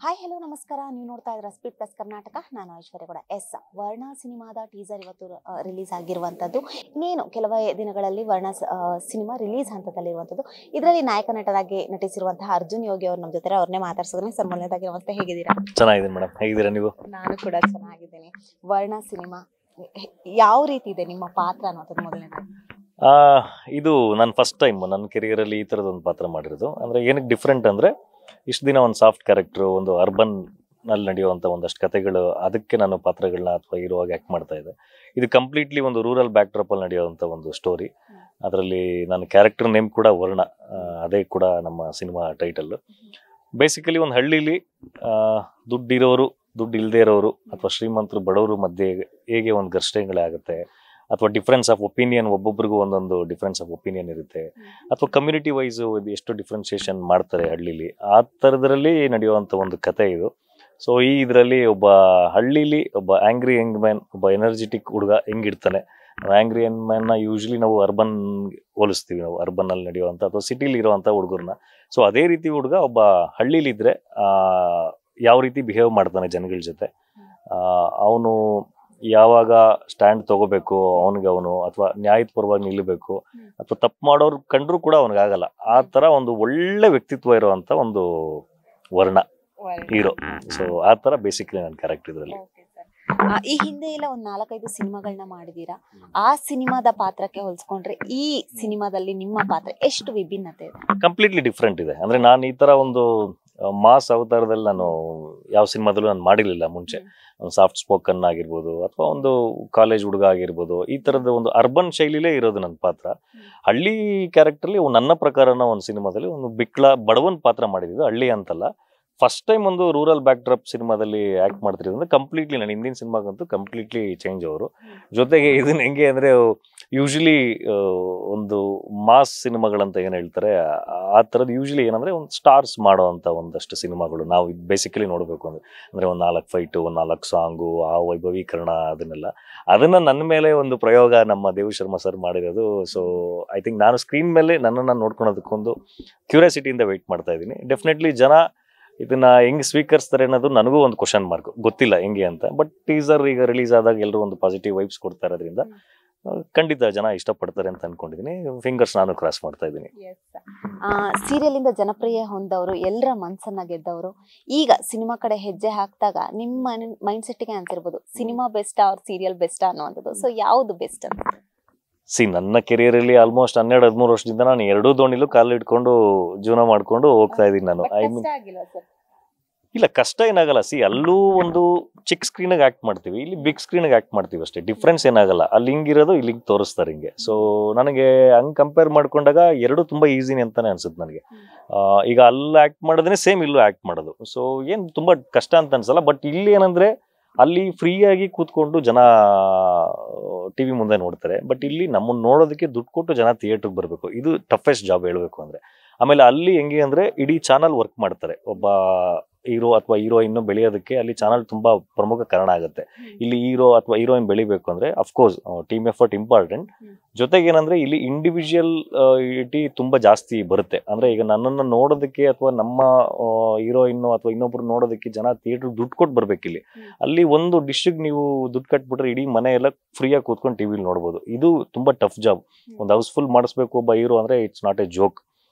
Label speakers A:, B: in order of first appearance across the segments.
A: Hi hello ನಮಸ್ಕಾರ. ನೀವು ನೋಡ್ತಾ ಇದ್ದೀರಾ ಸ್ಪೀಡ್ ಪ್ಲಸ್ ಕರ್ನಾಟಕ. ನಾನು ಐಶ್ವರ್ಯ ಕೂಡ. ವರ್ಣ ಸಿನಿಮಾದ ಟೀಸರ್ ಇವತ್ತು ರಿಲೀಸ್ ಆಗಿರುವಂಥದ್ದು. ಇನ್ನೇನು ಕೆಲವೇ ದಿನಗಳಲ್ಲಿ ವರ್ಣ ಸಿನಿಮಾ ರಿಲೀಸ್ ಹಂತದಲ್ಲಿರುವಂಥದ್ದು. ಇದರಲ್ಲಿ ನಾಯಕ ನಟರಾಗಿ ನಟಿಸಿರುವಂತಹ ಅರ್ಜುನ್ ಯೋಗಿ ಅವರು ನಮ್ಮ ಜೊತೆ ಅವ್ರನ್ನೇ ಮಾತಾಡ್ಸಿದ್ರೆ. ಸರ್, ಮೊದಲನೇದಾಗಿ ನಮಸ್ತೆ, ಹೇಗಿದ್ದೀರಾ?
B: ಚೆನ್ನಾಗಿದ್ದೀನಿ ಮೇಡಮ್, ಹೇಗಿದ್ದೀರಾ ನೀವು?
A: ನಾನು ಕೂಡ ಚೆನ್ನಾಗಿದ್ದೀನಿ. ವರ್ಣ ಸಿನಿಮಾ ಯಾವ ರೀತಿ ಇದೆ, ನಿಮ್ಮ ಪಾತ್ರ ಅನ್ನೋದು ಮೊದಲನೇದಾಗಿ?
B: ಇದು ನನ್ನ ಫಸ್ಟ್ ಟೈಮ್ ನನ್ನ ಕೆರಿಯರಲ್ಲಿ ಈ ಥರದೊಂದು ಪಾತ್ರ ಮಾಡಿರೋದು. ಅಂದರೆ ಏನಕ್ಕೆ ಡಿಫ್ರೆಂಟ್ ಅಂದರೆ, ಇಷ್ಟು ದಿನ ಒಂದು ಸಾಫ್ಟ್ ಕ್ಯಾರೆಕ್ಟ್ರು, ಒಂದು ಅರ್ಬನ್ನಲ್ಲಿ ನಡೆಯುವಂಥ ಒಂದಷ್ಟು ಕಥೆಗಳು, ಅದಕ್ಕೆ ನಾನು ಪಾತ್ರಗಳನ್ನ ಅಥವಾ ಹೀರೋವಾಗಿ ಆ್ಯಕ್ಟ್ ಮಾಡ್ತಾ ಇದ್ದೆ. ಇದು ಕಂಪ್ಲೀಟ್ಲಿ ಒಂದು ರೂರಲ್ ಬ್ಯಾಕ್ ಡ್ರಾಪಲ್ಲಿ ನಡೆಯುವಂಥ ಒಂದು ಸ್ಟೋರಿ. ಅದರಲ್ಲಿ ನನ್ನ ಕ್ಯಾರೆಕ್ಟರ್ ನೇಮ್ ಕೂಡ ವರ್ಣ, ಅದೇ ಕೂಡ ನಮ್ಮ ಸಿನಿಮಾ ಟೈಟಲ್ಲು. ಬೇಸಿಕಲಿ ಒಂದು ಹಳ್ಳೀಲಿ ದುಡ್ಡಿರೋರು, ದುಡ್ಡು ಇಲ್ಲದೇ ಇರೋರು ಅಥವಾ ಶ್ರೀಮಂತರು ಬಡವರು ಮಧ್ಯೆ ಹೇಗೆ ಒಂದು ಘರ್ಷಣೆಗಳೇ ಆಗುತ್ತೆ, ಅಥವಾ ಡಿಫ್ರೆನ್ಸ್ ಆಫ್ ಒಪಿನಿಯನ್, ಒಬ್ಬೊಬ್ರಿಗೂ ಒಂದೊಂದು ಡಿಫ್ರೆನ್ಸ್ ಆಫ್ ಒಪಿನಿಯನ್ ಇರುತ್ತೆ, ಅಥವಾ ಕಮ್ಯುನಿಟಿ ವೈಸ್ ಎಷ್ಟು ಡಿಫ್ರೆನ್ಸಿಯೇಷನ್ ಮಾಡ್ತಾರೆ ಹಳ್ಳಿಲಿ, ಆ ಥರದ್ರಲ್ಲಿ ನಡೆಯುವಂಥ ಒಂದು ಕತೆ ಇದು. ಸೊ ಇದರಲ್ಲಿ ಒಬ್ಬ ಹಳ್ಳಿಲಿ ಒಬ್ಬ ಆ್ಯಂಗ್ರಿ ಯಂಗ್ ಮ್ಯಾನ್, ಒಬ್ಬ ಎನರ್ಜೆಟಿಕ್ ಹುಡುಗ ಹೆಂಗಿರ್ತಾನೆ. ಆ್ಯಂಗ್ರಿ ಯಂಗ್ ಮ್ಯಾನ್ನ ಯೂಶ್ವಲಿ ನಾವು ಅರ್ಬನ್ ಹೋಲಿಸ್ತೀವಿ, ನಾವು ಅರ್ಬನ್ನಲ್ಲಿ ನಡೆಯುವಂಥ ಅಥವಾ ಸಿಟಿಲಿ ಇರುವಂಥ ಹುಡುಗರನ್ನ. ಸೊ ಅದೇ ರೀತಿ ಹುಡುಗ ಒಬ್ಬ ಹಳ್ಳಿಲಿದ್ರೆ ಯಾವ ರೀತಿ ಬಿಹೇವ್ ಮಾಡ್ತಾನೆ ಜನಗಳ ಜೊತೆ, ಅವನು ಯಾವಾಗ ಸ್ಟ್ಯಾಂಡ್ ತಗೋಬೇಕು ಅವನು, ಅಥವಾ ನ್ಯಾಯದ ಪರವಾಗಿ ನಿಲ್ಲಬೇಕು, ಅಥವಾ ತಪ್ಪು ಮಾಡೋರು ಕಂಡ್ರು ಕೂಡ ಅವನಿಗಾಗಲ್ಲ, ಆ ಥರ ಒಂದು ಒಳ್ಳೆ ವ್ಯಕ್ತಿತ್ವ ಇರುವಂಥ ಒಂದು ವರ್ಣ ಹೀರೋ. ಸೊ ಆ ಥರ ಬೇಸಿಕಲಿ ನನ್ನ ಕ್ಯಾರೆಕ್ಟರ್ ಇದರಲ್ಲಿ.
A: ಈ ಹಿಂದೆ ಎಲ್ಲ ಒಂದು 4-5 ಸಿನಿಮಾಗಳನ್ನ ಮಾಡಿದೀರಾ. ಆ ಸಿನಿಮಾದ ಪಾತ್ರಕ್ಕೆ ಹೋಲಿಸ್ಕೊಂಡ್ರೆ ಈ ಸಿನಿಮಾದಲ್ಲಿ ನಿಮ್ಮ ಪಾತ್ರ ಎಷ್ಟು ವಿಭಿನ್ನತೆ ಇದೆ?
B: ಕಂಪ್ಲೀಟ್ಲಿ ಡಿಫ್ರೆಂಟ್ ಇದೆ. ಅಂದರೆ ನಾನು ಈ ಥರ ಒಂದು ಮಾಸ್ ಅವತಾರದಲ್ಲಿ ನಾನು ಯಾವ ಸಿನಿಮಾದಲ್ಲೂ ನಾನು ಮಾಡಿರಲಿಲ್ಲ ಮುಂಚೆ. ಒಂದು ಸಾಫ್ಟ್ ಸ್ಪೋಕನ್ ಆಗಿರ್ಬೋದು, ಅಥವಾ ಒಂದು ಕಾಲೇಜ್ ಹುಡುಗ ಆಗಿರ್ಬೋದು, ಈ ಥರದ ಒಂದು ಅರ್ಬನ್ ಶೈಲಿಲೇ ಇರೋದು ನನ್ನ ಪಾತ್ರ. ಹಳ್ಳಿ ಕ್ಯಾರೆಕ್ಟರ್ಲಿ ನನ್ನ ಪ್ರಕಾರನ ಒಂದು ಸಿನಿಮಾದಲ್ಲಿ ಒಂದು ಬಡವನ್ ಪಾತ್ರ ಮಾಡಿದ್ದು, ಹಳ್ಳಿ ಅಂತಲ್ಲ. ಫಸ್ಟ್ ಟೈಮ್ ಒಂದು ರೂರಲ್ ಬ್ಯಾಕ್ ಡ್ರಾಪ್ ಸಿನಿಮಾದಲ್ಲಿ ಆ್ಯಕ್ಟ್ ಮಾಡ್ತಿರೋದ್ರಿಂದ ಕಂಪ್ಲೀಟ್ಲಿ ನನ್ನ ಹಿಂದಿನ ಸಿನಿಮಾಗಂತೂ ಕಂಪ್ಲೀಟ್ಲಿ ಚೇಂಜ್ ಅವರು. ಜೊತೆಗೆ ಇದನ್ನ ಹೆಂಗೆ ಅಂದರೆ, ಯೂಶ್ವಲಿ ಒಂದು ಮಾಸ್ ಸಿನಿಮಾಗಳಂತ ಏನು ಹೇಳ್ತಾರೆ, ಆ ಥರದ್ದು ಯೂಶ್ವಲಿ ಏನಂದರೆ ಒಂದು ಸ್ಟಾರ್ಸ್ ಮಾಡೋ ಅಂಥ ಒಂದಷ್ಟು ಸಿನಿಮಾಗಳು ನಾವು ಬೇಸಿಕಲಿ ನೋಡಬೇಕು ಅಂದರೆ ಒಂದು 4 ಫೈಟು, ಒಂದು 4 ಸಾಂಗು, ಆ ವೈಭವೀಕರಣ, ಅದನ್ನು ನನ್ನ ಮೇಲೆ ಒಂದು ಪ್ರಯೋಗ ನಮ್ಮ ದೇವ್ ಶರ್ಮಾ ಸರ್ ಮಾಡಿರೋದು. ಸೊ ಐ ಥಿಂಕ್ ನಾನು ಸ್ಕ್ರೀನ್ ಮೇಲೆ ನನ್ನನ್ನು ನೋಡ್ಕೊಳೋದಕ್ಕೊಂದು ಕ್ಯೂರಿಯಾಸಿಟಿಯಿಂದ ವೆಯ್ಟ್ ಮಾಡ್ತಾ ಇದ್ದೀನಿ. ಡೆಫಿನೆಟ್ಲಿ ಜನ ಇದನ್ನ ಹೆಂಗೆ ಸ್ವೀಕರಿಸ್ತಾರೆ ಅನ್ನೋದು ನನಗೂ ಒಂದು ಕ್ವಶನ್ ಮಾರ್ಕ್, ಗೊತ್ತಿಲ್ಲ ಹೆಂಗೆ ಅಂತ. ಬಟ್ ಟೀಸರ್ ಈಗ ರಿಲೀಸ್ ಆದಾಗ ಎಲ್ಲರೂ ಒಂದು ಪಾಸಿಟಿವ್ ವೈಬ್ಸ್ ಕೊಡ್ತಾ ಇರೋದ್ರಿಂದ ಖಂಡಿತ ಜನ ಇಷ್ಟಪಡ್ತಾರೆ ಅಂತ ಅನ್ಕೊಂಡಿದ್ದೀನಿ. ಫಿಂಗರ್ಸ್ ನಾನು ಕ್ರಾಸ್ ಮಾಡ್ತಾ ಇದ್ದೀನಿ.
A: ಸೀರಿಯಲ್ ಇಂದ ಜನಪ್ರಿಯ ಹೊಂದವರು, ಎಲ್ಲರ ಮನಸ್ಸನ್ನ ಗೆದ್ದವರು, ಈಗ ಸಿನಿಮಾ ಕಡೆ ಹೆಜ್ಜೆ ಹಾಕಿದಾಗ ನಿಮ್ಮ ಮೈಂಡ್ ಸೆಟ್ಗೆ ಅನ್ಸಿರ್ಬೋದು, ಸಿನಿಮಾ ಬೆಸ್ಟಾ ಅವ್ರ ಸೀರಿಯಲ್ ಬೆಸ್ಟಾ ಅನ್ನುವಂಥದ್ದು. ಸೊ ಯಾವುದು ಬೆಸ್ಟ್ ಅಂತ?
B: ನನ್ನ ಕೆರಿಯರಲ್ಲಿ ಆಲ್ಮೋಸ್ಟ್ 12-13 ವರ್ಷದಿಂದ ನಾನು ಎರಡೂ ದೋಣಿಲೂ ಕಾಲು ಇಟ್ಕೊಂಡು ಜೀವನ ಮಾಡ್ಕೊಂಡು ಹೋಗ್ತಾ ಇದ್ದೀನಿ ನಾನು. ಐ ಮೀನ್ ಇಲ್ಲ, ಕಷ್ಟ ಏನಾಗಲ್ಲ. ಅಲ್ಲೂ ಒಂದು ಚಿಕ್ಕ ಸ್ಕ್ರೀನಿಗೆ ಆ್ಯಕ್ಟ್ ಮಾಡ್ತೀವಿ, ಇಲ್ಲಿ ಬಿಗ್ ಸ್ಕ್ರೀನಿಗೆ ಆ್ಯಕ್ಟ್ ಮಾಡ್ತೀವಿ ಅಷ್ಟೇ. ಡಿಫ್ರೆನ್ಸ್ ಏನಾಗಲ್ಲ. ಅಲ್ಲಿ ಹಿಂಗಿರೋದು ಇಲ್ಲಿ ತೋರಿಸ್ತಾರೆ ಹಿಂಗೆ. ಸೊ ನನಗೆ ಹಂಗೆ ಕಂಪೇರ್ ಮಾಡ್ಕೊಂಡಾಗ ಎರಡೂ ತುಂಬ ಈಸಿನಿ ಅಂತಾನೆ ಅನ್ಸುತ್ತೆ ನನಗೆ. ಈಗ ಅಲ್ಲಿ ಆ್ಯಕ್ಟ್ ಮಾಡೋದೇ ಸೇಮ್ ಇಲ್ಲೂ ಆ್ಯಕ್ಟ್ ಮಾಡೋದು. ಸೊ ಏನು ತುಂಬ ಕಷ್ಟ ಅಂತ ಅನ್ಸಲ್ಲ. ಬಟ್ ಇಲ್ಲಿ ಏನಂದರೆ, ಅಲ್ಲಿ ಫ್ರೀಯಾಗಿ ಕೂತ್ಕೊಂಡು ಜನ ಟಿವಿ ಮುಂದೆ ನೋಡ್ತಾರೆ. ಬಟ್ ಇಲ್ಲಿ ನಮ್ಮನ್ನು ನೋಡೋದಕ್ಕೆ ದುಡ್ಡು ಕೊಟ್ಟು ಜನ ಥಿಯೇಟ್ರಿಗೆ ಬರಬೇಕು. ಇದು ಟಫೆಸ್ಟ್ ಜಾಬ್ ಹೇಳಬೇಕು ಅಂದರೆ. ಆಮೇಲೆ ಅಲ್ಲಿ ಹೆಂಗೆ ಅಂದರೆ, ಇಡೀ ಚಾನಲ್ ವರ್ಕ್ ಮಾಡ್ತಾರೆ. ಒಬ್ಬ ಹೀರೋ ಅಥವಾ ಹೀರೋಯಿನ್ ಬೆಳೆಯೋದಕ್ಕೆ ಅಲ್ಲಿ ಚಾನಲ್ ತುಂಬ ಪ್ರಮುಖ ಕಾರಣ ಆಗುತ್ತೆ. ಇಲ್ಲಿ ಹೀರೋ ಅಥವಾ ಹೀರೋಯಿನ್ ಬೆಳಿಬೇಕು ಅಂದರೆ ಅಫ್ಕೋರ್ಸ್ ಟೀಮ್ ಎಫರ್ಟ್ ಇಂಪಾರ್ಟೆಂಟ್. ಜೊತೆಗೆ ಏನಂದರೆ, ಇಲ್ಲಿ ಇಂಡಿವಿಜುವಲಿಟಿ ತುಂಬ ಜಾಸ್ತಿ ಬರುತ್ತೆ. ಅಂದರೆ ಈಗ ನನ್ನನ್ನು ನೋಡೋದಕ್ಕೆ ಅಥವಾ ನಮ್ಮ ಹೀರೋಯಿನ್ನು ಅಥವಾ ಇನ್ನೊಬ್ರು ನೋಡೋದಕ್ಕೆ ಜನ ಥಿಯೇಟ್ರಿಗೆ ದುಡ್ಡು ಕೊಟ್ಟು ಬರ್ಬೇಕು. ಅಲ್ಲಿ ಒಂದು ಡಿಶ್ಗೆ ನೀವು ದುಡ್ಡು ಕಟ್ಬಿಟ್ರೆ ಇಡೀ ಮನೆ ಎಲ್ಲ ಫ್ರೀಯಾಗಿ ಕೂತ್ಕೊಂಡು ಟಿವಿಲಿ ನೋಡ್ಬೋದು. ಇದು ತುಂಬ ಟಫ್ ಜಾಬ್. ಒಂದು ಹೌಸ್ಫುಲ್ ಮಾಡಿಸ್ಬೇಕು ಒಬ್ಬ ಹೀರೋ ಅಂದರೆ ಇಟ್ಸ್ ನಾಟ್ ಎ ಜೋಕ್.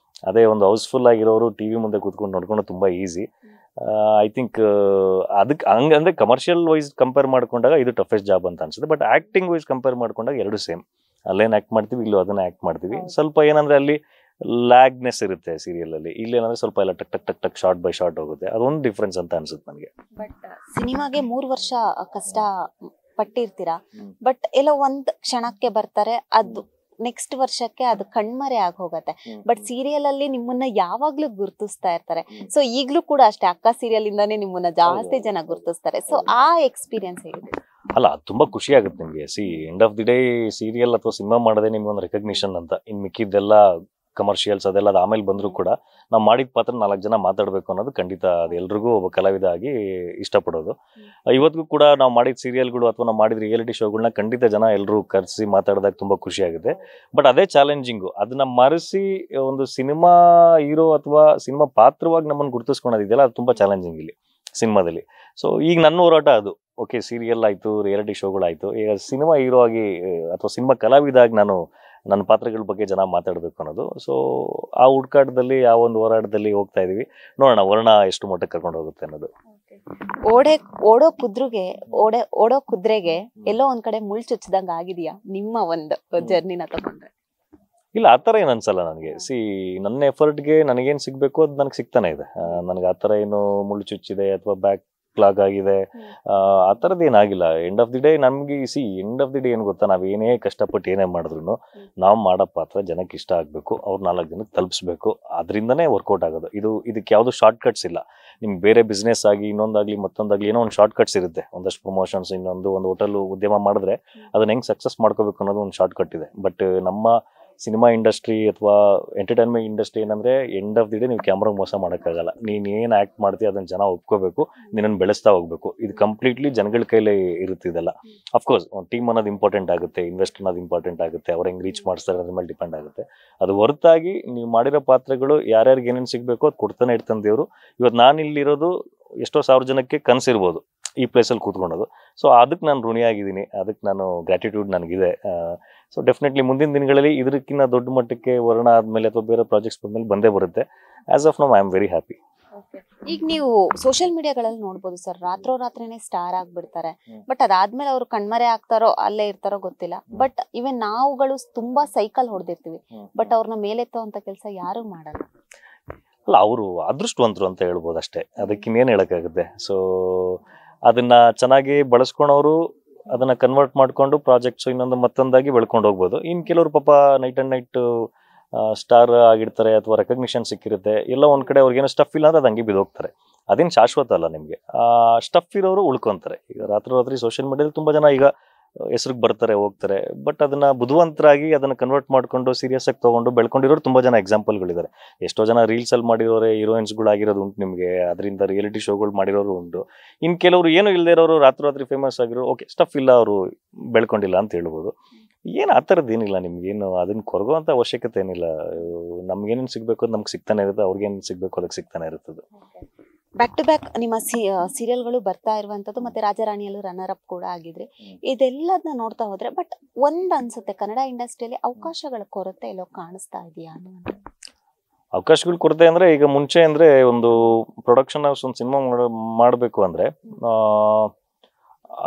B: ಅದೇ ಒಂದು ಹೌಸ್ಫುಲ್ ಆಗಿರೋರು ಟಿವಿ ಮುಂದೆ ಕೂತ್ಕೊಂಡು ನೋಡ್ಕೊಂಡು ತುಂಬ ಈಸಿ. ಐ ಥಿಂಕ್ ಅದಕ್ಕೆ ಹಂಗಂದ್ರೆ ಕಮರ್ಷಿಯಲ್ ವೈಸ್ ಕಂಪೇರ್ ಮಾಡ್ಕೊಂಡಾಗ ಇದು ಟಫೆಸ್ಟ್ ಜಾಬ್ ಅಂತ ಅನ್ಸುತ್ತೆ. ಬಟ್ ಆ್ಯಕ್ಟಿಂಗ್ ವೈಸ್ ಕಂಪೇರ್ ಮಾಡ್ಕೊಂಡಾಗ ಎರಡು ಸೇಮ್. ಅಲ್ಲೇನು ಆ್ಯಕ್ಟ್ ಮಾಡ್ತೀವಿ, ಇಲ್ಲೂ ಅದನ್ನ ಆ್ಯಕ್ಟ್ ಮಾಡ್ತೀವಿ. ಸ್ವಲ್ಪ ಏನಂದರೆ ಅಲ್ಲಿ ಲ್ಯಾಗ್ನೆಸ್ ಇರುತ್ತೆ ಸೀರಿಯಲಲ್ಲಿ. ಇಲ್ಲೇನಂದ್ರೆ ಸ್ವಲ್ಪ ಎಲ್ಲ ಟಕ್ ಟಕ್ ಟಕ್ ಟಕ್ ಶಾರ್ಟ್ ಬೈ ಶಾರ್ಟ್ ಹೋಗುತ್ತೆ. ಅದೊಂದು ಡಿಫ್ರೆನ್ಸ್ ಅಂತ ಅನ್ಸುತ್ತೆ ನನಗೆ.
A: ಬಟ್ ಸಿನಿಮಾಗೆ 3 ವರ್ಷ ಕಷ್ಟ ಪಟ್ಟಿರ್ತೀರಾ. ಬಟ್ ಎಲ್ಲ ಒಂದ್ ಕ್ಷಣಕ್ಕೆ ಬರ್ತಾರೆ, ಅದು ನೆಕ್ಸ್ಟ್ ವರ್ಷಕ್ಕೆ ಅದು ಕಣ್ಮರೆ ಆಗಿ ಹೋಗತ್ತೆ. ಬಟ್ ಸೀರಿಯಲ್ ಅಲ್ಲಿ ನಿಮ್ಮನ್ನ ಯಾವಾಗ್ಲೂ ಗುರ್ತಿಸ್ತಾ ಇರ್ತಾರೆ. ಸೊ ಈಗ್ಲೂ ಕೂಡ ಅಷ್ಟೇ, ಅಕ್ಕ ಸೀರಿಯಲ್ ಇಂದಾನೇ ನಿಮ್ಮನ್ನ ಜಾಸ್ತಿ ಜನ ಗುರ್ತಿಸ್ತಾರೆ. ಸೊ ಆ ಎಕ್ಸ್ಪೀರಿಯನ್ಸ್ ಹೇಗಿದೆ?
B: ಅಲ್ಲ, ತುಂಬಾ ಖುಷಿ ಆಗುತ್ತೆ ನಿಮಗೆ. End of the day serial ಅಥವಾ ಸಿನಿಮಾ ಮಾಡೋದೇ ನಿಮ್ಗೆ ಒಂದು ರೆಕಗ್ನಿಷನ್ ಅಂತ. ಇನ್ ಮಿಕ್ಕಿದ್ದೆಲ್ಲ ಕಮರ್ಷಿಯಲ್ಸ್ ಅದೆಲ್ಲ ಅದು ಆಮೇಲೆ ಬಂದರೂ ಕೂಡ ನಾವು ಮಾಡಿದ ಪಾತ್ರ 4 ಜನ ಮಾತಾಡಬೇಕು ಅನ್ನೋದು ಖಂಡಿತ ಅದು ಎಲ್ರಿಗೂ ಒಬ್ಬ ಕಲಾವಿದ ಆಗಿ ಇಷ್ಟಪಡೋದು. ಇವತ್ತಿಗೂ ಕೂಡ ನಾವು ಮಾಡಿದ ಸೀರಿಯಲ್ಗಳು ಅಥವಾ ನಾವು ಮಾಡಿದ ರಿಯಾಲಿಟಿ ಶೋಗಳನ್ನ ಖಂಡಿತ ಜನ ಎಲ್ಲರೂ ಕರೆಸಿ ಮಾತಾಡಿದಾಗ ತುಂಬ ಖುಷಿ ಆಗುತ್ತೆ. ಬಟ್ ಅದೇ ಚಾಲೆಂಜಿಂಗು, ಅದನ್ನ ಮರೆಸಿ ಒಂದು ಸಿನಿಮಾ ಹೀರೋ ಅಥವಾ ಸಿನಿಮಾ ಪಾತ್ರವಾಗಿ ನಮ್ಮನ್ನು ಗುರುತಿಸ್ಕೊಳೋದಿದೆಯಲ್ಲ, ಅದು ತುಂಬ ಚಾಲೆಂಜಿಂಗ್ ಇಲ್ಲಿ. ಸಿನಿಮಾದಲ್ಲಿ. ಸೊ ಈಗ ನನ್ನ ಹೋರಾಟ ಅದು. ಓಕೆ, ಸೀರಿಯಲ್ ಆಯಿತು, ರಿಯಾಲಿಟಿ ಶೋಗಳಾಯಿತು, ಈಗ ಸಿನಿಮಾ ಹೀರೋ ಆಗಿ ಅಥವಾ ಸಿನಿಮಾ ಕಲಾವಿದ ಆಗಿ ನಾನು ನನ್ನ ಪಾತ್ರಗಳ ಬಗ್ಗೆ ಜನ ಮಾತಾಡಬೇಕು ಅನ್ನೋದು. ಸೊ ಆ ಹುಡುಕಾಟದಲ್ಲಿ, ಆ ಒಂದು ಹೋರಾಟದಲ್ಲಿ ಹೋಗ್ತಾ ಇದೀವಿ. ನೋಡೋಣ ವರ್ಣ ಎಷ್ಟು ಮಟ್ಟಕ್ಕೆ ಕರ್ಕೊಂಡು ಹೋಗುತ್ತೆ ಅನ್ನೋದು.
A: ಓಡೋ ಕುದುರೆಗೆ ಎಲ್ಲೋ ಒಂದ್ ಕಡೆ ಮುಳ್ಳು ಚುಚ್ಚದಂಗ ಆಗಿದೆಯಾ ನಿಮ್ಮ ಒಂದು ಜರ್ನಿನ ತಗೊಂಡ್ರೆ?
B: ಇಲ್ಲ, ಆ ಥರ ಏನು ಅನ್ಸಲ್ಲ ನನಗೆ. ನನ್ನ ಎಫರ್ಟ್ಗೆ ನನಗೇನು ಸಿಗಬೇಕು ಅದು ನನಗೆ ಸಿಗ್ತಾನೆ ಇದೆ. ನನಗೆ ಆ ಥರ ಏನು ಮುಳ್ಳು ಚುಚ್ಚಿದೆ ಅಥವಾ ಬ್ಯಾಕ್ ಕ್ಲಾಗ್ ಆಗಿದೆ ಆ ಥರದ್ದು ಏನಾಗಿಲ್ಲ. ಎಂಡ್ ಆಫ್ ದಿ ಡೇ ನಮಗೆ ಎಂಡ್ ಆಫ್ ದಿ ಡೇ ಏನು ಗೊತ್ತಾ, ನಾವು ಏನೇ ಕಷ್ಟಪಟ್ಟು ಏನೇ ಮಾಡಿದ್ರು ನಾವು ಮಾಡೋ ಪಾತ್ರ ಜನಕ್ಕೆ ಇಷ್ಟ ಆಗಬೇಕು, ಅವ್ರು 4 ಜನಕ್ಕೆ ತಲುಪಿಸ್ಬೇಕು. ಅದರಿಂದನೇ ವರ್ಕೌಟ್ ಆಗೋದು. ಇದಕ್ಕೆ ಯಾವುದು ಶಾರ್ಟ್ ಕಟ್ಸ್ ಇಲ್ಲ. ನಿಮ್ಗೆ ಬೇರೆ ಬಿಸ್ನೆಸ್ ಆಗಿ ಇನ್ನೊಂದಾಗಲಿ ಮತ್ತೊಂದಾಗಲಿ ಏನೋ ಒಂದು ಶಾರ್ಟ್ ಕಟ್ಸ್ ಇರುತ್ತೆ. ಒಂದಷ್ಟು ಪ್ರಮೋಷನ್ಸ್, ಒಂದು ಹೋಟೆಲ್ ಉದ್ಯಮ ಮಾಡಿದ್ರೆ ಅದನ್ನ ಹೆಂಗೆ ಸಕ್ಸಸ್ ಮಾಡ್ಕೋಬೇಕು ಅನ್ನೋದು ಒಂದು ಶಾರ್ಟ್ ಕಟ್ ಇದೆ. ಬಟ್ ನಮ್ಮ ಸಿನಿಮಾ ಇಂಡಸ್ಟ್ರಿ ಅಥವಾ ಎಂಟರ್ಟೈನ್ಮೆಂಟ್ ಇಂಡಸ್ಟ್ರಿ ಏನಂದ್ರೆ ಎಂಡ್ ಆಫ್ ದಿ ಡೇ ನೀವು ಕ್ಯಾಮ್ರಾಗೆ ಮೋಸ ಮಾಡೋಕ್ಕಾಗಲ್ಲ. ನೀನು ಏನು ಆ್ಯಕ್ಟ್ ಮಾಡ್ತೀಯ ಅದನ್ನು ಜನ ಒಪ್ಕೋಬೇಕು, ನಿನ್ನನ್ನು ಬೆಳೆಸ್ತಾ ಹೋಗ್ಬೇಕು. ಇದು ಕಂಪ್ಲೀಟ್ಲಿ ಜನಗಳ ಕೈಲೇ ಇರುತ್ತೆ ಇದೆಲ್ಲ. ಅಫ್ಕೋರ್ಸ್ ಒಂದು ಟೀಮ್ ಅನ್ನೋದು ಇಂಪಾರ್ಟೆಂಟ್ ಆಗುತ್ತೆ, ಇನ್ವೆಸ್ಟ್ ಅನ್ನೋದು ಇಂಪಾರ್ಟೆಂಟ್ ಆಗುತ್ತೆ, ಅವ್ರು ಹೆಂಗೆ ರೀಚ್ ಮಾಡಿಸ್ತಾರೆ ಅದ್ರ ಮೇಲೆ ಡಿಪೆಂಡ್ ಆಗುತ್ತೆ. ಅದು ಹೊರತಾಗಿ ನೀವು ಮಾಡಿರೋ ಪಾತ್ರಗಳು ಯಾರ್ಯಾರಿಗೆ ಏನೇನು ಸಿಗಬೇಕು ಅದು ಕೊಡ್ತಾನೆ ಇರ್ತಾನೆ ದೇವರು. ಇವತ್ತು ನಾನು ಇಲ್ಲಿರೋದು ಎಷ್ಟೋ ಸಾವಿರ ಜನಕ್ಕೆ ಕನಸಿರ್ಬೋದು ಈ ಪ್ಲೇಸಲ್ಲಿ ಕೂತ್ಕೊಳ್ಳೋದು. ಸೊ ಅದಕ್ಕೆ ನಾನು ಋಣಿಯಾಗಿದ್ದೀನಿ, ಅದಕ್ಕೆ ನಾನು ಗ್ರ್ಯಾಟಿಟ್ಯೂಡ್ ನನಗಿದೆ. ಸೊ ಡೆಫಿನೆಟ್ಲಿ ಮುಂದಿನ ದಿನಗಳಲ್ಲಿ ಇದಕ್ಕಿಂತ ದೊಡ್ಡ ಮಟ್ಟಕ್ಕೆ ವರ್ಣ ಆದಮೇಲೆ ಅಥವಾ ಬೇರೆ ಪ್ರಾಜೆಕ್ಟ್ಸ್ ಬಂದಮೇಲೆ ಬಂದೇ ಬರುತ್ತೆ. As of now I am very happy.
A: ಈಗ ನೀವು ಸೋಷಿಯಲ್ ಮೀಡಿಯಾಗಳಲ್ಲಿ ನೋಡ್ಬೋದು ಸರ್, ರಾತ್ರೋರಾತ್ರಿನೇ ಸ್ಟಾರ್ ಆಗ್ಬಿಡ್ತಾರೆ. ಬಟ್ ಅದಾದ್ಮೇಲೆ ಅವ್ರು ಕಣ್ಮರೆ ಆಗ್ತಾರೋ ಅಲ್ಲೇ ಇರ್ತಾರೋ ಗೊತ್ತಿಲ್ಲ. ಬಟ್ ಇವನ್ ನಾವುಗಳು ತುಂಬಾ ಸೈಕಲ್ ಹೊಡೆದಿರ್ತೀವಿ, ಬಟ್ ಅವ್ರನ್ನ ಮೇಲೆತ್ತೋ ಅಂತ ಕೆಲಸ ಯಾರು ಮಾಡಲ್ಲ.
B: ಅಲ್ಲ, ಅವರು ಅದೃಷ್ಟವಂತರು ಅಂತ ಹೇಳ್ಬೋದು ಅಷ್ಟೇ, ಅದಕ್ಕಿನ್ನೇನು ಹೇಳೋಕ್ಕಾಗುತ್ತೆ. ಸೊ ಅದನ್ನ ಚೆನ್ನಾಗಿ ಬಳಸ್ಕೊಂಡವರು ಅದನ್ನ ಕನ್ವರ್ಟ್ ಮಾಡ್ಕೊಂಡು ಪ್ರಾಜೆಕ್ಟ್ಸ್ ಇನ್ನೊಂದು ಮತ್ತೊಂದಾಗಿ ಬೆಳ್ಕೊಂಡು ಹೋಗ್ಬೋದು. ಇನ್ನು ಕೆಲವರು ಪಾಪ ನೈಟ್ ಅಂಡ್ ನೈಟ್ ಸ್ಟಾರ್ ಆಗಿರ್ತಾರೆ ಅಥವಾ ರೆಕಗ್ನಿಷನ್ ಸಿಕ್ಕಿರುತ್ತೆ, ಎಲ್ಲ ಒಂದ್ ಕಡೆ ಅವ್ರಿಗೇನೋ ಸ್ಟಫ್ ಇಲ್ಲ ಅಂದ್ರೆ ಅದು ಹಂಗೆ ಬಿದ್ದೋಗ್ತಾರೆ. ಅದೇನು ಶಾಶ್ವತ ಅಲ್ಲ ನಿಮಗೆ. ಸ್ಟಫ್ ಇರೋರು ಉಳ್ಕೊಂತಾರೆ. ಈಗ ರಾತ್ರಿ ಸೋಷಿಯಲ್ ಮೀಡಿಯಾದಲ್ಲಿ ತುಂಬಾ ಜನ ಈಗ ಹೆಸರಿಗೆ ಬರ್ತಾರೆ ಹೋಗ್ತಾರೆ, ಬಟ್ ಅದನ್ನ ಬುದ್ಧಿವಂತರಾಗಿ ಅದನ್ನ ಕನ್ವರ್ಟ್ ಮಾಡ್ಕೊಂಡು ಸೀರಿಯಸ್ ಆಗಿ ತಗೊಂಡು ಬೆಳ್ಕೊಂಡಿರೋರು ತುಂಬಾ ಜನ ಎಕ್ಸಾಂಪಲ್ಗಳಿದ್ದಾರೆ. ಎಷ್ಟೋ ಜನ ರೀಲ್ಸ್ ಅಲ್ಲಿ ಮಾಡಿರೋರೆ ಹೀರೋಯಿನ್ಸ್ಗಳಾಗಿರೋದು ಉಂಟು ನಿಮಗೆ, ಅದರಿಂದ ರಿಯಾಲಿಟಿ ಶೋಗಳು ಮಾಡಿರೋರು ಉಂಟು. ಇನ್ನು ಕೆಲವರು ಏನು ಇಲ್ಲದೆ ಇರೋರು ರಾತ್ರಿ ಫೇಮಸ್ ಆಗಿರೋ, ಓಕೆ ಸ್ಟಫ್ ಇಲ್ಲ, ಅವರು ಬೆಳ್ಕೊಂಡಿಲ್ಲ ಅಂತ ಹೇಳ್ಬೋದು. ಏನು ಆ ಥರದ್ದು ಏನಿಲ್ಲ, ನಿಮ್ಗೇನು ಅದನ್ನ ಕೊರಗುವಂಥ ಅವಶ್ಯಕತೆ ಏನಿಲ್ಲ. ನಮ್ಗೇನೇನು ಸಿಗಬೇಕು ಅದು ನಮ್ಗೆ ಸಿಗ್ತಾನೆ ಇರುತ್ತೆ, ಅವ್ರಿಗೇನು ಸಿಗಬೇಕು ಅದಕ್ಕೆ ಸಿಗ್ತಾನೆ ಇರ್ತದೆ.
A: ಬ್ಯಾಕ್ ಟು ಬ್ಯಾಕ್ ನಿಮ್ಮ ಸೀರಿಯಲ್ಗಳು ಬರ್ತಾ ಇರುವಂತದ್ದು, ಮತ್ತೆ ರಾಜಾರಾಣಿಯಲ್ಲೂ ರನ್ನರ್ ಅಪ್ ಕೂಡ ಆಗಿದ್ರಿ. ಇದೆಲ್ಲದನ್ನ ನೋಡ್ತಾ ಹೋದ್ರೆ ಬಟ್ ಒಂದ್ ಅನ್ಸುತ್ತೆ, ಕನ್ನಡ ಇಂಡಸ್ಟ್ರಿಯಲ್ಲಿ ಅವಕಾಶಗಳ ಕೊರತೆ ಎಲ್ಲೋ ಕಾಣಿಸ್ತಾ ಇದೆಯಾ ಅನ್ನೋ.
B: ಅವಕಾಶಗಳ ಕೊರತೆ ಅಂದ್ರೆ, ಈಗ ಮುಂಚೆ ಅಂದ್ರೆ ಒಂದು ಪ್ರೊಡಕ್ಷನ್ ಹೌಸ್ ಒಂದು ಸಿನಿಮಾ ಮಾಡಬೇಕು ಅಂದ್ರೆ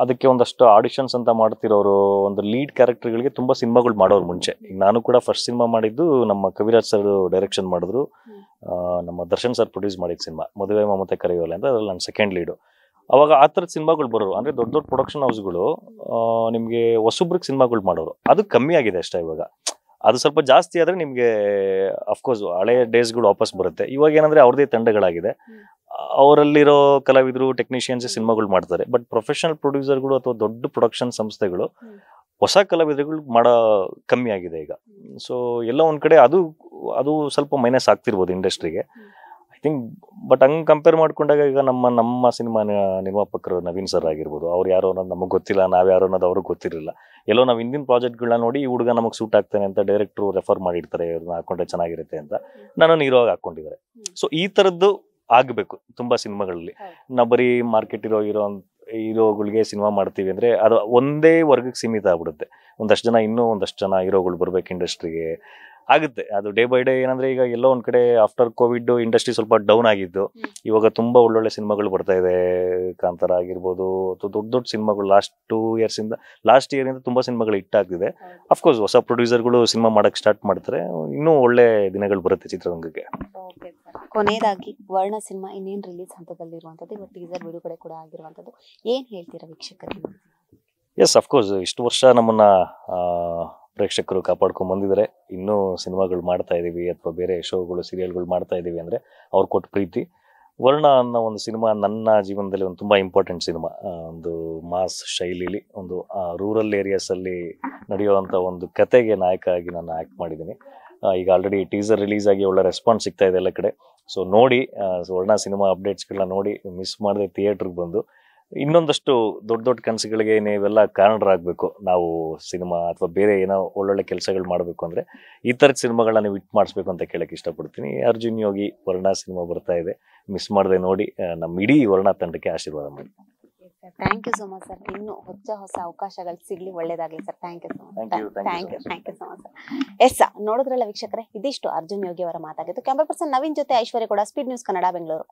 B: ಅದಕ್ಕೆ ಒಂದಷ್ಟು ಆಡಿಷನ್ಸ್ ಅಂತ ಮಾಡ್ತಿರೋರು, ಒಂದು ಲೀಡ್ ಕ್ಯಾರೆಕ್ಟರ್ಗಳಿಗೆ ತುಂಬಾ ಸಿನಿಮಾಗಳು ಮಾಡೋರು ಮುಂಚೆ. ಈಗ ನಾನು ಕೂಡ ಫಸ್ಟ್ ಸಿನಿಮಾ ಮಾಡಿದ್ದು ನಮ್ಮ ಕವಿರಾಜ್ ಸರ್ ಡೈರೆಕ್ಷನ್ ಮಾಡಿದ್ರು, ನಮ್ಮ ದರ್ಶನ್ ಸರ್ ಪ್ರೊಡ್ಯೂಸ್ ಮಾಡಿದ ಸಿನಿಮಾ ಮದುವೆ ಮಮತೆ ಕರೆಯೋಲೆ ಅಂತ, ಅದ್ರಲ್ಲಿ ನಾನು ಸೆಕೆಂಡ್ ಲೀಡು. ಅವಾಗ ಆ ಥರದ ಸಿನಿಮಾಗಳು ಬರೋರು. ಅಂದ್ರೆ ದೊಡ್ಡ ದೊಡ್ಡ ಪ್ರೊಡಕ್ಷನ್ ಹೌಸ್ಗಳು ನಿಮ್ಗೆ ಹೊಸೊಬ್ರಿಗೆ ಸಿನಿಮಾಗಳು ಮಾಡೋರು. ಅದು ಕಮ್ಮಿ ಆಗಿದೆ ಅಷ್ಟೇ ಇವಾಗ. ಅದು ಸ್ವಲ್ಪ ಜಾಸ್ತಿ ಆದ್ರೆ ನಿಮ್ಗೆ ಅಫ್ಕೋರ್ಸ್ ಹಳೆ ಡೇಸ್ಗಳು ವಾಪಸ್ ಬರುತ್ತೆ. ಇವಾಗ ಏನಂದ್ರೆ ಅವ್ರದೇ ತಂಡಗಳಾಗಿದೆ, ಅವರಲ್ಲಿರೋ ಕಲಾವಿದರು ಟೆಕ್ನಿಷಿಯನ್ಸ್ ಸಿನಿಮಾಗಳು ಮಾಡ್ತಾರೆ. ಬಟ್ ಪ್ರೊಫೆಷನಲ್ ಪ್ರೊಡ್ಯೂಸರ್ಗಳು ಅಥವಾ ದೊಡ್ಡ ಪ್ರೊಡಕ್ಷನ್ ಸಂಸ್ಥೆಗಳು ಹೊಸ ಕಲಾವಿದರುಗಳು ಮಾಡೋ ಕಮ್ಮಿ ಆಗಿದೆ ಈಗ. ಸೊ ಎಲ್ಲ ಒಂದ್ ಕಡೆ ಅದು ಸ್ವಲ್ಪ ಮೈನಸ್ ಆಗ್ತಿರ್ಬೋದು ಇಂಡಸ್ಟ್ರಿಗೆ, ಐ ಥಿಂಕ್. ಬಟ್ ಹಂಗೆ ಕಂಪೇರ್ ಮಾಡ್ಕೊಂಡಾಗ ಈಗ ನಮ್ಮ ಸಿನಿಮಾ ನಿರ್ಮಾಪಕರು ನವೀನ್ ಸರ್ ಆಗಿರ್ಬೋದು, ಅವ್ರು ಯಾರೋ ಅನ್ನೋದು ನಮಗೆ ಗೊತ್ತಿಲ್ಲ, ನಾವ್ಯಾರೋ ಅನ್ನೋದು ಅವ್ರಿಗೆ ಗೊತ್ತಿರಲಿಲ್ಲ. ಎಲ್ಲೋ ನಾವು ಹಿಂದಿನ ಪ್ರಾಜೆಕ್ಟ್ಗಳನ್ನ ನೋಡಿ ಈ ಹುಡುಗ ನಮಗೆ ಸೂಟ್ ಆಗ್ತಾನೆ ಅಂತ ಡೈರೆಕ್ಟ್ರು ರೆಫರ್ ಮಾಡಿರ್ತಾರೆ, ಇವ್ರನ್ನ ಹಾಕೊಂಡ್ರೆ ಚೆನ್ನಾಗಿರುತ್ತೆ ಅಂತ, ನಾನು ಹೀರೋವಾಗಿ ಹಾಕೊಂಡಿದ್ದಾರೆ. ಸೊ ಈ ಥರದ್ದು ಆಗಬೇಕು ತುಂಬಾ ಸಿನಿಮಾಗಳಲ್ಲಿ. ನಾವು ಬರೀ ಮಾರ್ಕೆಟ್ ಹೀರೋಗಳಿಗೆ ಸಿನಿಮಾ ಮಾಡ್ತೀವಿ ಅಂದ್ರೆ ಅದು ಒಂದೇ ವರ್ಗಕ್ಕೆ ಸೀಮಿತ ಆಗ್ಬಿಡುತ್ತೆ. ಒಂದಷ್ಟು ಜನ ಹೀರೋಗಳು ಬರ್ಬೇಕು ಇಂಡಸ್ಟ್ರಿಗೆ ಆಗುತ್ತೆ. ಅದು ಡೇ ಬೈ ಡೇ ಏನಂದ್ರೆ, ಈಗ ಎಲ್ಲೋ ಒಂದ್ ಕಡೆ ಆಫ್ಟರ್ ಕೋವಿಡ್ ಇಂಡಸ್ಟ್ರಿ ಸ್ವಲ್ಪ ಡೌನ್ ಆಗಿದ್ದು, ಇವಾಗ ತುಂಬಾ ಒಳ್ಳೊಳ್ಳೆ ಸಿನಿಮಾಗಳು ಬರ್ತಾ ಇದೆ. ಕಾಂತಾರ ಆಗಿರ್ಬೋದು ಅಥವಾ ದೊಡ್ಡ ಸಿನಿಮಾಗಳು ಲಾಸ್ಟ್ ಇಯರ್ ಇಂದ ತುಂಬಾ ಸಿನಿಮಾಗಳು ಹಿಟ್ ಆಗ್ತಿದೆ. ಅಫ್ಕೋರ್ಸ್ ಹೊಸ ಪ್ರೊಡ್ಯೂಸರ್ಗಳು ಸಿನಿಮಾ ಮಾಡಕ್ ಸ್ಟಾರ್ಟ್ ಮಾಡ್ತಾರೆ, ಇನ್ನೂ ಒಳ್ಳೆ ದಿನಗಳು ಬರುತ್ತೆ ಚಿತ್ರರಂಗಕ್ಕೆ.
A: ಕೊನೆಯದಾಗಿ ವರ್ಣ ಸಿನಿಮಾ ಇನ್ನೇನು ರಿಲೀಸ್ ಹಂತದಲ್ಲಿರುವಂತದ್ದು, ಇವತ್ತು ಟೀಸರ್ ಬಿಡುಗಡೆ ಕೂಡ ಆಗಿರುವಂತದ್ದು, ಏನ್ ಹೇಳ್ತೀರಾ ವೀಕ್ಷಕರಿಗೆ?
B: ಎಸ್, ಅಫ್ಕೋರ್ಸ್ ಇಷ್ಟು ವರ್ಷ ನಮ್ಮನ್ನ ಪ್ರೇಕ್ಷಕರು ಕಾಪಾಡ್ಕೊಂಡ್ ಬಂದಿದ್ದಾರೆ. ಇನ್ನೂ ಸಿನಿಮಾಗಳು ಮಾಡ್ತಾ ಇದೀವಿ ಅಥವಾ ಬೇರೆ ಶೋಗಳು ಸೀರಿಯಲ್ಗಳು ಮಾಡ್ತಾ ಇದೀವಿ ಅಂದ್ರೆ ಅವ್ರು ಕೊಟ್ಟ ಪ್ರೀತಿ. ವರ್ಣ ಅನ್ನೋ ಒಂದು ಸಿನಿಮಾ ನನ್ನ ಜೀವನದಲ್ಲಿ ಒಂದು ತುಂಬಾ ಇಂಪಾರ್ಟೆಂಟ್ ಸಿನಿಮಾ. ಒಂದು ಮಾಸ್ ಶೈಲಿಲಿ ಒಂದು ರೂರಲ್ ಏರಿಯಾಸ್ ಅಲ್ಲಿ ನಡೆಯುವಂತ ಒಂದು ಕತೆಗೆ ನಾಯಕ ಆಗಿ ನಾನು ಆಕ್ಟ್ ಮಾಡಿದ್ದೀನಿ. ಈಗ ಆಲ್ರೆಡಿ ಟೀಸರ್ ರಿಲೀಸ್ ಆಗಿ ಒಳ್ಳೆ ರೆಸ್ಪಾನ್ಸ್ ಸಿಗ್ತಾ ಇದೆ ಎಲ್ಲ ಕಡೆ. ಸೊ ನೋಡಿ, ವರ್ಣ ಸಿನಿಮಾ ಅಪ್ಡೇಟ್ಸ್ಗಳನ್ನ ನೋಡಿ, ಮಿಸ್ ಮಾಡದೆ ಥಿಯೇಟ್ರಿಗೆ ಬಂದು ಇನ್ನೊಂದಷ್ಟು ದೊಡ್ಡ ಕನಸುಗಳಿಗೆ ನೀವೆಲ್ಲ ಕಾರಣರಾಗಬೇಕು. ನಾವು ಸಿನಿಮಾ ಅಥವಾ ಬೇರೆ ಏನೋ ಒಳ್ಳೊಳ್ಳೆ ಕೆಲಸಗಳು ಮಾಡಬೇಕು ಅಂದ್ರೆ ಈ ಥರದ ಸಿನಿಮಾಗಳನ್ನ ನೀವು ಹಿಟ್ ಮಾಡಿಸ್ಬೇಕು ಅಂತ ಕೇಳಕ್ಕೆ ಇಷ್ಟಪಡ್ತೀನಿ. ಅರ್ಜುನ್ ಯೋಗಿ ವರ್ಣ ಸಿನಿಮಾ ಬರ್ತಾ ಇದೆ, ಮಿಸ್ ಮಾಡದೆ ನೋಡಿ ನಮ್ಮ ಇಡೀ ವರ್ಣ ತಂಡಕ್ಕೆ ಆಶೀರ್ವಾದ ಮಾಡಿ.
A: Thank you so much sir. ಇನ್ನು ಹೊಸ ಅವಕಾಶಗಳು ಸಿಗ್ಲಿ, ಒಳ್ಳೇದಾಗ್ಲಿ ಸರ್. Thank you so much. Thank you so much sir. Yes ನೋಡಿದ್ರಲ್ಲ ವೀಕ್ಷಕರೇ, ಇದಿಷ್ಟು ಅರ್ಜುನ್ ಯೋಗಿ ಅವರ ಮಾತಾಗಿತ್ತು. ಕ್ಯಾಮರಾ ಪರ್ಸನ್ ನವೀನ್ ಜೊತೆ ಐಶ್ವರ್ಯ ಕೂಡ, ಸ್ಪೀಡ್ ನ್ಯೂಸ್ ಕನ್ನಡ, ಬೆಂಗಳೂರು.